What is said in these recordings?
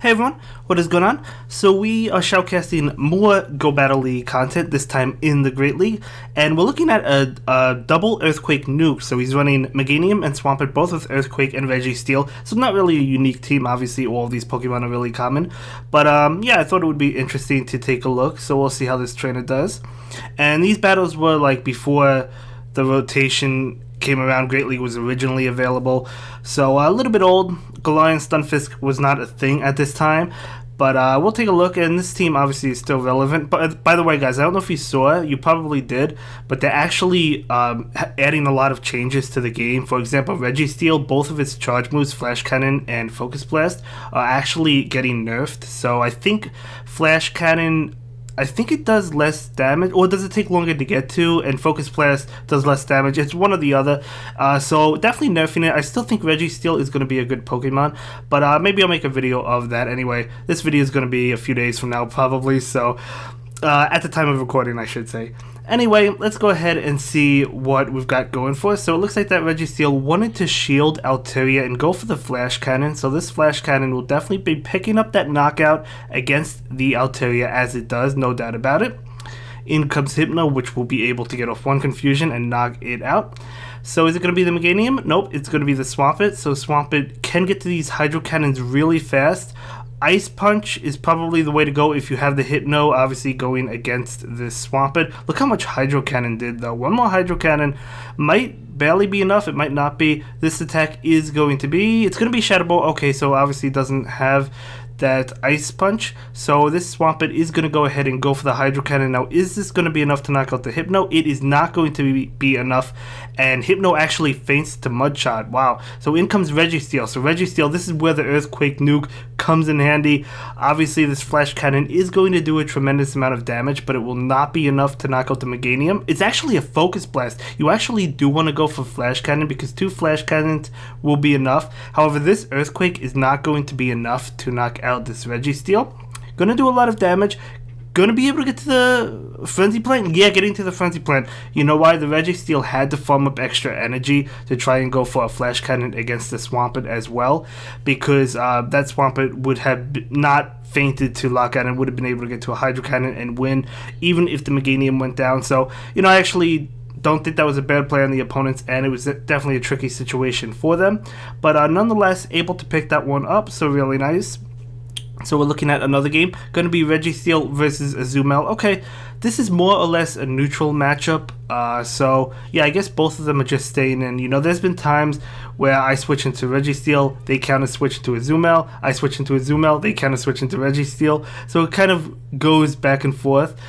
Hey everyone, what is going on? So we are shoutcasting more Go Battle League content, this time in the Great League, and we're looking at a double Earthquake Nuke. So he's running Meganium and Swampert, both with Earthquake and Registeel. So not really a unique team, obviously all of these Pokemon are really common. But yeah, I thought it would be interesting to take a look, so we'll see how this trainer does. And these battles were like before the rotation came around. Great League was originally available, so a little bit old. Galarian Stunfisk was not a thing at this time, but we'll take a look, and this team obviously is still relevant. But by the way, guys, I don't know if you saw, you probably did, but they're actually adding a lot of changes to the game. For example, Registeel, both of its charge moves, Flash Cannon and Focus Blast, are actually getting nerfed. So I think Flash Cannon, I think it does less damage, or does it take longer to get to, and Focus Blast does less damage. It's one or the other, so definitely nerfing it. I still think Registeel is going to be a good Pokemon, but maybe I'll make a video of that anyway. This video is going to be a few days from now probably, so at the time of recording I should say. Anyway, let's go ahead and see what we've got going for us. So it looks like that Registeel wanted to shield Alteria and go for the Flash Cannon. So this Flash Cannon will definitely be picking up that knockout against the Alteria, as it does, no doubt about it. In comes Hypno, which will be able to get off one Confusion and knock it out. So is it going to be the Meganium? Nope, it's going to be the Swampert. So Swampert can get to these Hydro Cannons really fast. Ice Punch is probably the way to go if you have the Hypno, obviously going against this Swampert. Look how much Hydro Cannon did though. One more Hydro Cannon might barely be enough, it might not be. This attack is going to be, it's going to be Shadow Ball. Okay, so obviously it doesn't have that Ice Punch, so this Swampert is going to go ahead and go for the Hydro Cannon. Now, is this going to be enough to knock out the Hypno? It is not going to be enough, and Hypno actually feints to Mud Shot. Wow. So in comes Registeel. So Registeel, this is where the Earthquake Nuke comes in handy. Obviously, this Flash Cannon is going to do a tremendous amount of damage, but it will not be enough to knock out the Meganium. It's actually a Focus Blast. You actually do want to go for Flash Cannon because 2 Flash Cannons will be enough. However, this Earthquake is not going to be enough to knock out this Registeel. Gonna do a lot of damage. Gonna be able to get to the Frenzy Plant? Yeah, getting to the Frenzy Plant. You know why? The Registeel had to farm up extra energy to try and go for a Flash Cannon against the Swampert as well, because that Swampert would have not fainted to Lockout and would have been able to get to a Hydro Cannon and win, even if the Meganium went down. So, you know, I actually don't think that was a bad play on the opponents, and it was definitely a tricky situation for them. But nonetheless, able to pick that one up, so really nice. So we're looking at another game, going to be Registeel versus Azumarill. Okay, this is more or less a neutral matchup, so yeah, I guess both of them are just staying in. You know, there's been times where I switch into Registeel, they counter switch into Azumarill, I switch into Azumarill, they counter switch into Registeel, so it kind of goes back and forth.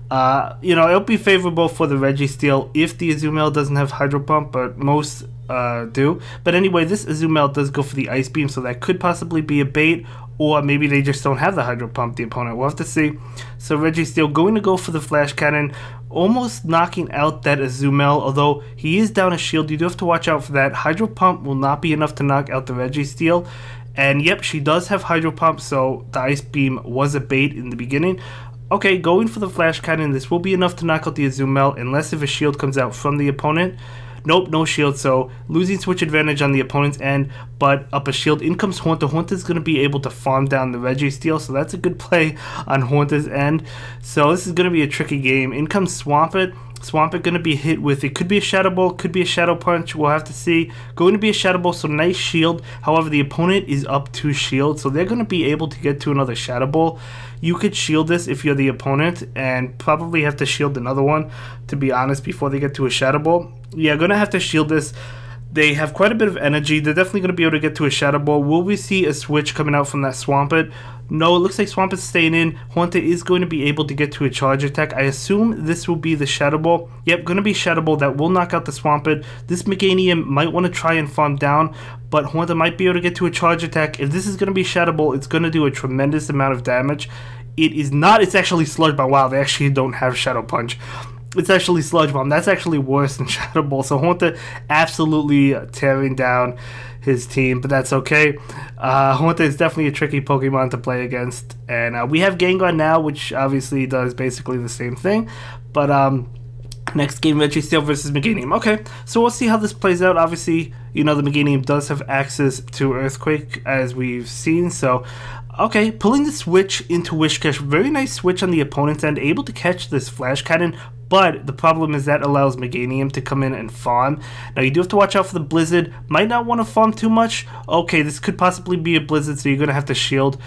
You know, it'll be favorable for the Registeel if the Azumarill doesn't have Hydro Pump, but most do. But anyway, this Azumarill does go for the Ice Beam, so that could possibly be a bait, or maybe they just don't have the Hydro Pump, the opponent. We'll have to see. So Registeel going to go for the Flash Cannon, almost knocking out that Azumarill, although he is down a shield. You do have to watch out for that. Hydro Pump will not be enough to knock out the Registeel. And yep, she does have Hydro Pump, so the Ice Beam was a bait in the beginning. Okay, going for the Flash Cannon, this will be enough to knock out the Azumarill, unless if a shield comes out from the opponent. Nope, no shield, so losing switch advantage on the opponent's end, but up a shield. In comes Haunter. Haunter's going to be able to farm down the Registeel, so that's a good play on Haunter's end. So this is going to be a tricky game. In comes Swampert. Swampert going to be hit with, it could be a Shadow Ball, could be a Shadow Punch, we'll have to see. Going to be a Shadow Ball, so nice shield. However, the opponent is up 2 shield, so they're going to be able to get to another Shadow Ball. You could shield this if you're the opponent, and probably have to shield another one, to be honest, before they get to a Shadow Ball. Yeah, going to have to shield this. They have quite a bit of energy. They're definitely going to be able to get to a Shadow Ball. Will we see a switch coming out from that Swampert? No, it looks like Swampert's staying in. Haunter is going to be able to get to a charge attack. I assume this will be the Shadow Ball. Yep, going to be Shadow Ball that will knock out the Swampert. This Meganium might want to try and farm down, but Haunter might be able to get to a charge attack. If this is going to be Shadow Ball, it's going to do a tremendous amount of damage. It is not, it's actually Sludge Bomb. Wow, they actually don't have Shadow Punch. It's actually Sludge Bomb. That's actually worse than Shadow Ball. So Haunter absolutely tearing down his team, but that's okay. Haunter is definitely a tricky Pokemon to play against. And we have Gengar now, which obviously does basically the same thing. But next game, Registeel versus Meganium. Okay, so we'll see how this plays out. Obviously, You know, the Meganium does have access to Earthquake, as we've seen, so... Okay, pulling the switch into Whiscash, very nice switch on the opponent's end, able to catch this Flash Cannon, but the problem is that allows Meganium to come in and farm. Now you do have to watch out for the Blizzard, might not want to farm too much. Okay, this could possibly be a Blizzard, so you're going to have to shield.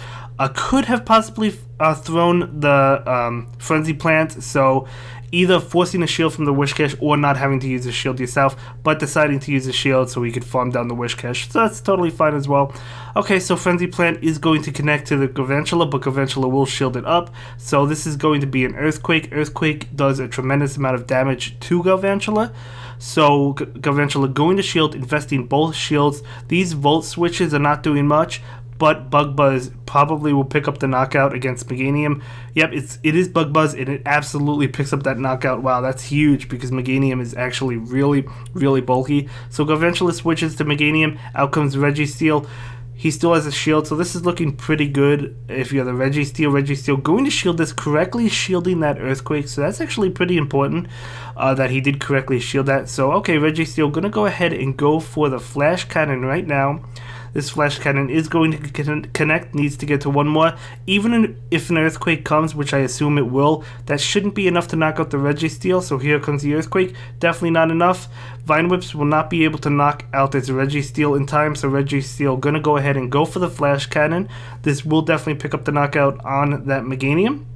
Could have possibly thrown the Frenzy Plant, so either forcing a shield from the Whiscash or not having to use a shield yourself, but deciding to use a shield so he could farm down the Whiscash. So that's totally fine as well. Okay, so Frenzy Plant is going to connect to the Galvantula, but Galvantula will shield it up. So this is going to be an Earthquake. Earthquake does a tremendous amount of damage to Galvantula. So Galvantula going to shield, investing both shields. These Volt switches are not doing much, but Bug Buzz probably will pick up the knockout against Meganium. Yep, it is Bug Buzz, and it absolutely picks up that knockout. Wow, that's huge because Meganium is actually really, really bulky. So Galvantula switches to Meganium. Out comes Registeel. He still has a shield, so this is looking pretty good if you're the Registeel. Registeel going to shield this, correctly shielding that Earthquake, so that's actually pretty important that he did correctly shield that. So, okay, Registeel going to go ahead and go for the Flash Cannon right now. This Flash Cannon is going to connect, needs to get to one more. Even if an Earthquake comes, which I assume it will, that shouldn't be enough to knock out the Registeel, so here comes the Earthquake. Definitely not enough. Vine Whips will not be able to knock out this Registeel in time, so Registeel going to go ahead and go for the Flash Cannon. This will definitely pick up the knockout on that Meganium.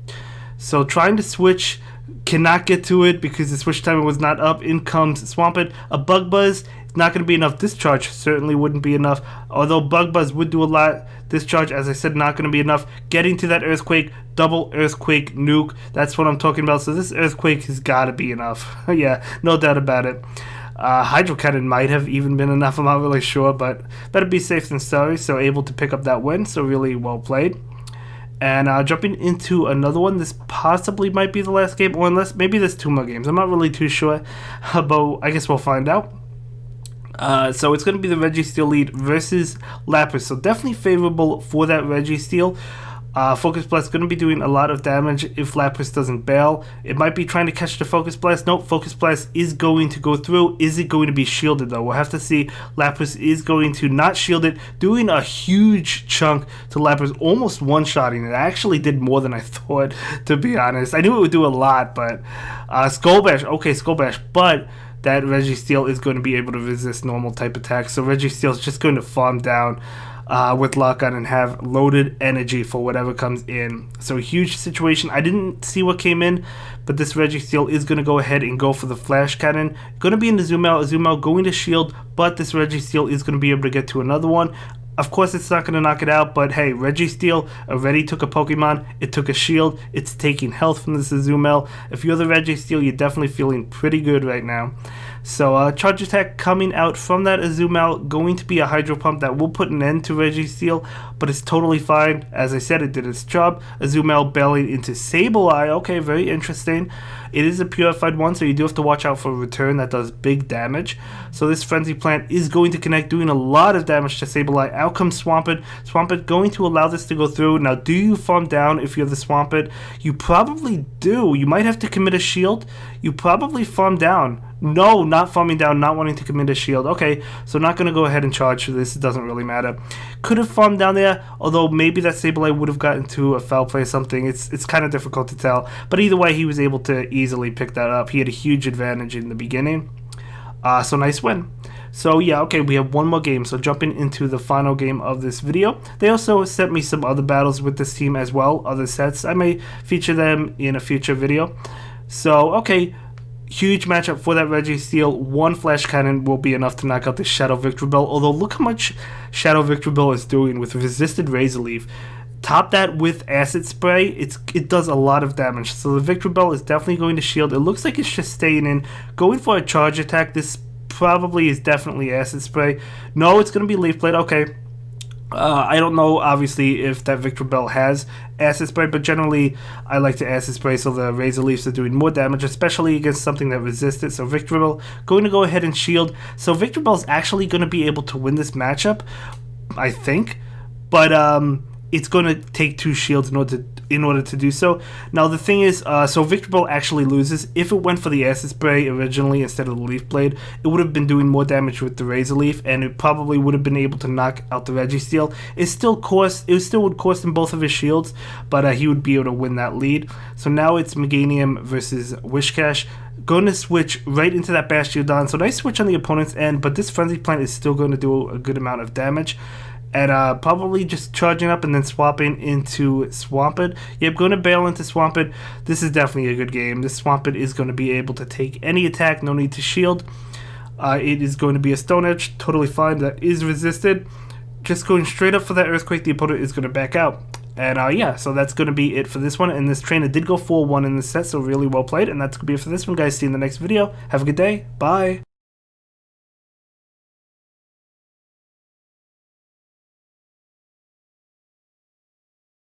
So trying to switch, cannot get to it because the switch timer was not up. In comes Swampert. A Bug Buzz, not going to be enough. Discharge certainly wouldn't be enough. Although Bug Buzz would do a lot. Discharge, as I said, not going to be enough. Getting to that Earthquake, double Earthquake Nuke. That's what I'm talking about. So this Earthquake has got to be enough. Yeah, no doubt about it. Hydro Cannon might have even been enough. I'm not really sure, but better be safe than sorry. So able to pick up that win. So really well played. And jumping into another one, this possibly might be the last game, or unless maybe there's 2 more games. I'm not really too sure, but I guess we'll find out. So it's going to be the Registeel lead versus Lapras, so definitely favorable for that Registeel. Focus Blast going to be doing a lot of damage if Lapras doesn't bail. It might be trying to catch the Focus Blast. Nope, Focus Blast is going to go through. Is it going to be shielded though? We'll have to see. Lapras is going to not shield it, doing a huge chunk to Lapras, almost one-shotting it. Actually did more than I thought, to be honest. I knew it would do a lot, but Skull Bash. Okay, Skull Bash, but that Registeel is going to be able to resist normal type attacks. So Registeel is just going to farm down with Lock On and have loaded energy for whatever comes in. So a huge situation. I didn't see what came in, but this Registeel is going to go ahead and go for the Flash Cannon. Going to be in the Azumarill. Azumarill going to shield, but this Registeel is going to be able to get to another one. Of course, it's not going to knock it out, but hey, Registeel already took a Pokemon. It took a shield. It's taking health from this Azumarill. If you're the Registeel, you're definitely feeling pretty good right now. So, Charge Attack coming out from that Azumarill, going to be a Hydro Pump that will put an end to Registeel, but it's totally fine. As I said, it did its job. Azumarill bailing into Sableye. Okay, very interesting. It is a purified one, so you do have to watch out for a return that does big damage. So this Frenzy Plant is going to connect, doing a lot of damage to Sableye. Out comes Swampert. Swampert going to allow this to go through. Now, do you farm down if you're the Swampert? You probably do. You might have to commit a shield. You probably farm down. No, not farming down, not wanting to commit a shield. Okay, so not going to go ahead and charge for this. It doesn't really matter. Could have farmed down there, although maybe that Sableye would have gotten to a foul play or something. It's kind of difficult to tell. But either way, he was able to easily pick that up. He had a huge advantage in the beginning. So nice win. So yeah, okay, we have one more game. So jumping into the final game of this video. They also sent me some other battles with this team as well, other sets. I may feature them in a future video. So, okay. Huge matchup for that Registeel. One Flash Cannon will be enough to knock out the Shadow Victreebel. Although look how much Shadow Victreebel is doing with Resisted Razor Leaf. Top that with Acid Spray, it does a lot of damage. So the Victreebel is definitely going to shield. It looks like it's just staying in. Going for a charge attack. This probably is definitely Acid Spray. No, it's going to be Leaf Blade. Okay. I don't know, obviously, if that Victreebel has Acid Spray, but generally, I like to Acid Spray so the Razor Leafs are doing more damage, especially against something that resists it. So Victreebel going to go ahead and shield. So Victreebel is actually going to be able to win this matchup, I think. But it's going to take 2 shields in order to do so. Now the thing is, so Victor Ball actually loses. If it went for the Acid Spray originally instead of the Leaf Blade, it would have been doing more damage with the Razor Leaf, and it probably would have been able to knock out the Registeel. It still would cost him both of his shields, but he would be able to win that lead. So now it's Meganium versus Whiscash. Going to switch right into that Bastiodon. So nice switch on the opponent's end, but this Frenzy Plant is still going to do a good amount of damage. And probably just charging up and then swapping into Swampert. Yep, going to bail into Swampert. This is definitely a good game. This Swampert is going to be able to take any attack, no need to shield. It is going to be a Stone Edge, totally fine. That is resisted. Just going straight up for that Earthquake, the opponent is going to back out. And yeah, so that's going to be it for this one. And this trainer did go 4-1 in this set, so really well played. And that's going to be it for this one, guys. See you in the next video. Have a good day. Bye.